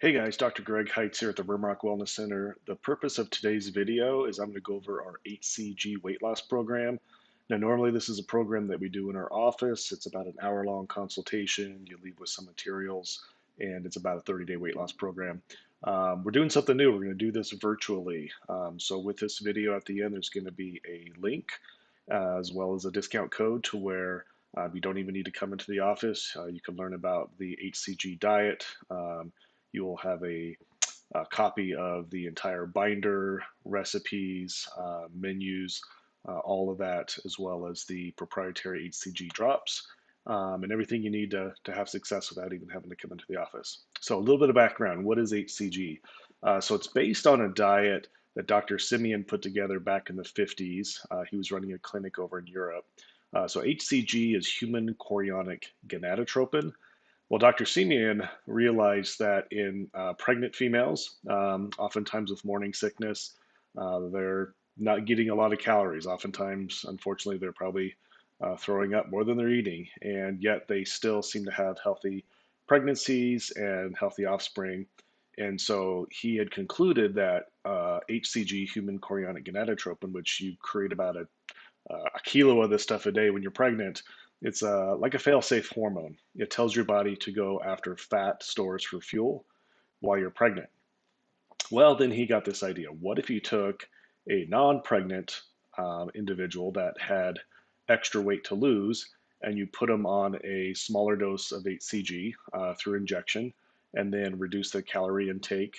Hey guys, Dr. Greg Heitz here at the Rimrock Wellness Center. The purpose of today's video is I'm going to go over our hCG weight loss program. Now, normally this is a program that we do in our office. It's about an hour-long consultation. You leave with some materials, and it's about a 30-day weight loss program. We're doing something new. We're going to do this virtually. So with this video at the end, there's going to be a link as well as a discount code to where you don't even need to come into the office. You can learn about the hCG diet. You will have a copy of the entire binder, recipes, menus, all of that, as well as the proprietary hCG drops, and everything you need to have success without even having to come into the office. So a little bit of background. What is hCG? So it's based on a diet that Dr. Simeon put together back in the 50s. He was running a clinic over in Europe. So hCG is human chorionic gonadotropin. Well, Dr. Simeon realized that in pregnant females, oftentimes with morning sickness, they're not getting a lot of calories. Oftentimes, unfortunately, they're probably throwing up more than they're eating, and yet they still seem to have healthy pregnancies and healthy offspring. And so he had concluded that hCG, human chorionic gonadotropin, which you create about a kilo of this stuff a day when you're pregnant. It's like a fail-safe hormone. It tells your body to go after fat stores for fuel while you're pregnant. Well, then he got this idea. What if you took a non-pregnant individual that had extra weight to lose and you put them on a smaller dose of hCG through injection and then reduce their calorie intake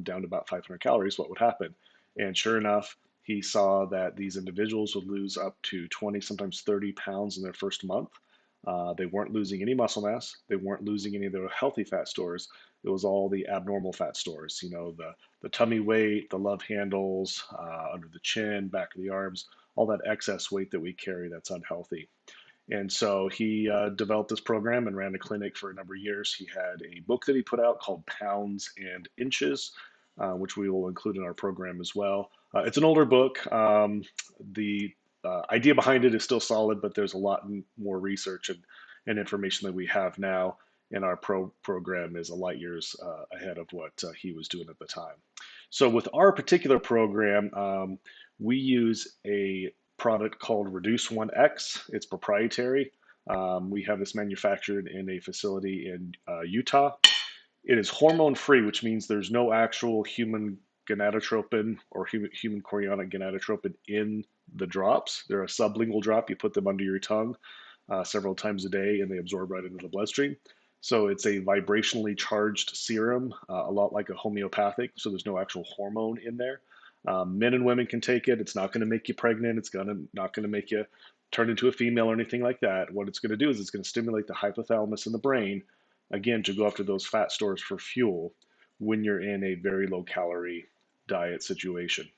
down to about 500 calories, what would happen? And sure enough, he saw that these individuals would lose up to 20, sometimes 30 pounds in their first month. They weren't losing any muscle mass. They weren't losing any of their healthy fat stores. It was all the abnormal fat stores, the tummy weight, the love handles, under the chin, back of the arms, all that excess weight that we carry that's unhealthy. And so he developed this program and ran a clinic for a number of years. He had a book that he put out called Pounds and Inches, which we will include in our program as well. It's an older book. The idea behind it is still solid, but there's a lot more research and information that we have now. And our program is a light years ahead of what he was doing at the time. So with our particular program, we use a product called Reduce 1X. It's proprietary. We have this manufactured in a facility in Utah. It is hormone free, which means there's no actual human gonadotropin or human chorionic gonadotropin in the drops. They're a sublingual drop. You put them under your tongue several times a day and they absorb right into the bloodstream. So it's a vibrationally charged serum, a lot like a homeopathic. So there's no actual hormone in there. Men and women can take it. It's not going to make you pregnant. It's not going to make you turn into a female or anything like that. What it's going to do is it's going to stimulate the hypothalamus in the brain, again, to go after those fat stores for fuel when you're in a very low calorie diet situation.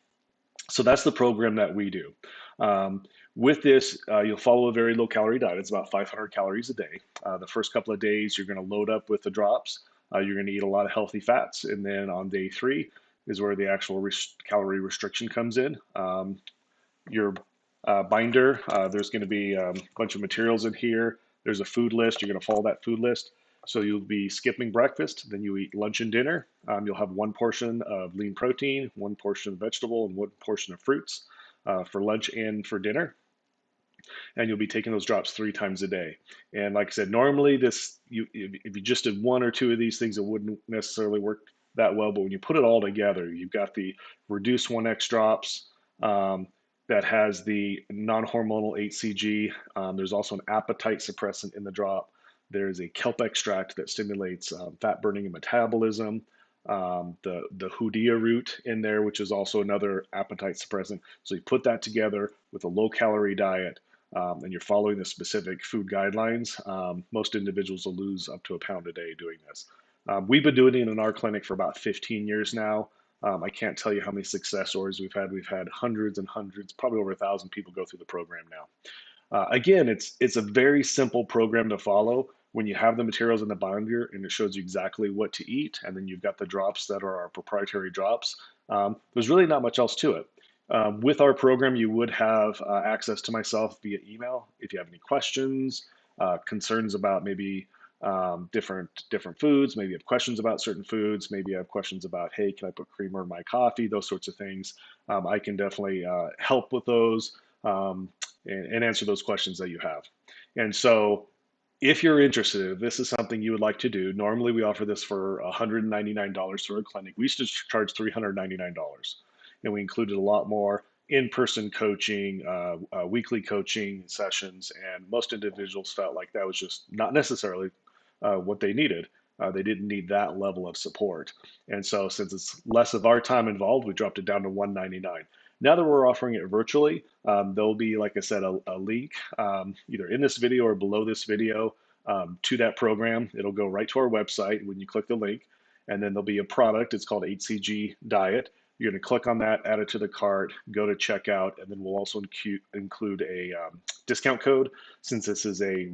So that's the program that we do. With this, you'll follow a very low calorie diet. It's about 500 calories a day. The first couple of days, you're going to load up with the drops. You're going to eat a lot of healthy fats. And then on day 3 is where the actual calorie restriction comes in. Your binder, there's going to be a bunch of materials in here. There's a food list. You're going to follow that food list. So you'll be skipping breakfast, then you eat lunch and dinner. You'll have one portion of lean protein, one portion of vegetable, and one portion of fruits for lunch and for dinner. And you'll be taking those drops 3 times a day. And like I said, normally if you just did 1 or 2 of these things, it wouldn't necessarily work that well. But when you put it all together, you've got the Reduce 1X drops that has the non-hormonal hCG. There's also an appetite suppressant in the drop. There's a kelp extract that stimulates fat burning and metabolism. The hoodia root in there, which is also another appetite suppressant. So you put that together with a low calorie diet, and you're following the specific food guidelines. Most individuals will lose up to a pound a day doing this. We've been doing it in our clinic for about 15 years now. I can't tell you how many success stories we've had. We've had hundreds and hundreds, probably over 1,000 people go through the program now. Again, it's a very simple program to follow when you have the materials in the binder and it shows you exactly what to eat, and then you've got the drops that are our proprietary drops. There's really not much else to it. With our program, you would have access to myself via email if you have any questions, concerns about maybe different foods. Maybe you have questions about certain foods. Maybe you have questions about, hey, can I put creamer in my coffee? Those sorts of things. I can definitely help with those and answer those questions that you have. And so if you're interested, if this is something you would like to do, normally we offer this for $199 through our clinic. We used to charge $399, and we included a lot more in-person coaching, weekly coaching sessions, and most individuals felt like that was just not necessarily what they needed. They didn't need that level of support, and so since it's less of our time involved, we dropped it down to $199. Now that we're offering it virtually, there'll be, like I said, a link either in this video or below this video to that program. It'll go right to our website when you click the link, and then there'll be a product. It's called hCG Diet. You're going to click on that, add it to the cart, go to checkout, and then we'll also include a discount code. Since this is a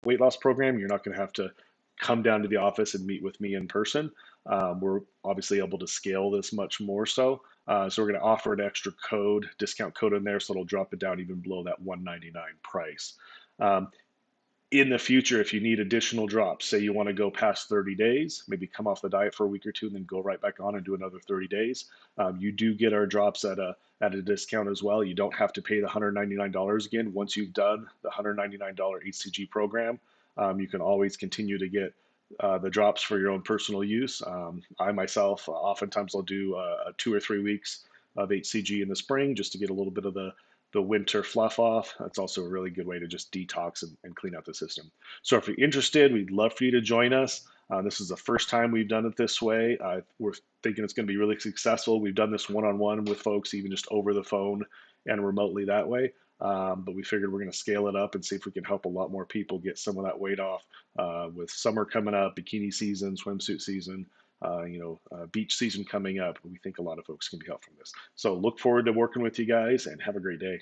weight loss program, you're not going to have to come down to the office and meet with me in person. We're obviously able to scale this much more so. So we're going to offer an extra code, discount code in there, so it'll drop it down even below that $199 price. Um, in the future, if you need additional drops, say you want to go past 30 days, maybe come off the diet for a week or two and then go right back on and do another 30 days, you do get our drops at a discount as well. You don't have to pay the $199 again. Once you've done the $199 hCG program, you can always continue to get the drops for your own personal use. I myself, oftentimes I'll do 2 or 3 weeks of hCG in the spring just to get a little bit of the winter fluff off. That's also a really good way to just detox and clean out the system. So if you're interested, we'd love for you to join us. This is the first time we've done it this way. We're thinking it's going to be really successful. We've done this one-on-one with folks, even just over the phone and remotely that way. But we figured we're going to scale it up and see if we can help a lot more people get some of that weight off with summer coming up, bikini season, swimsuit season, beach season coming up. We think a lot of folks can be helped from this. So look forward to working with you guys and have a great day.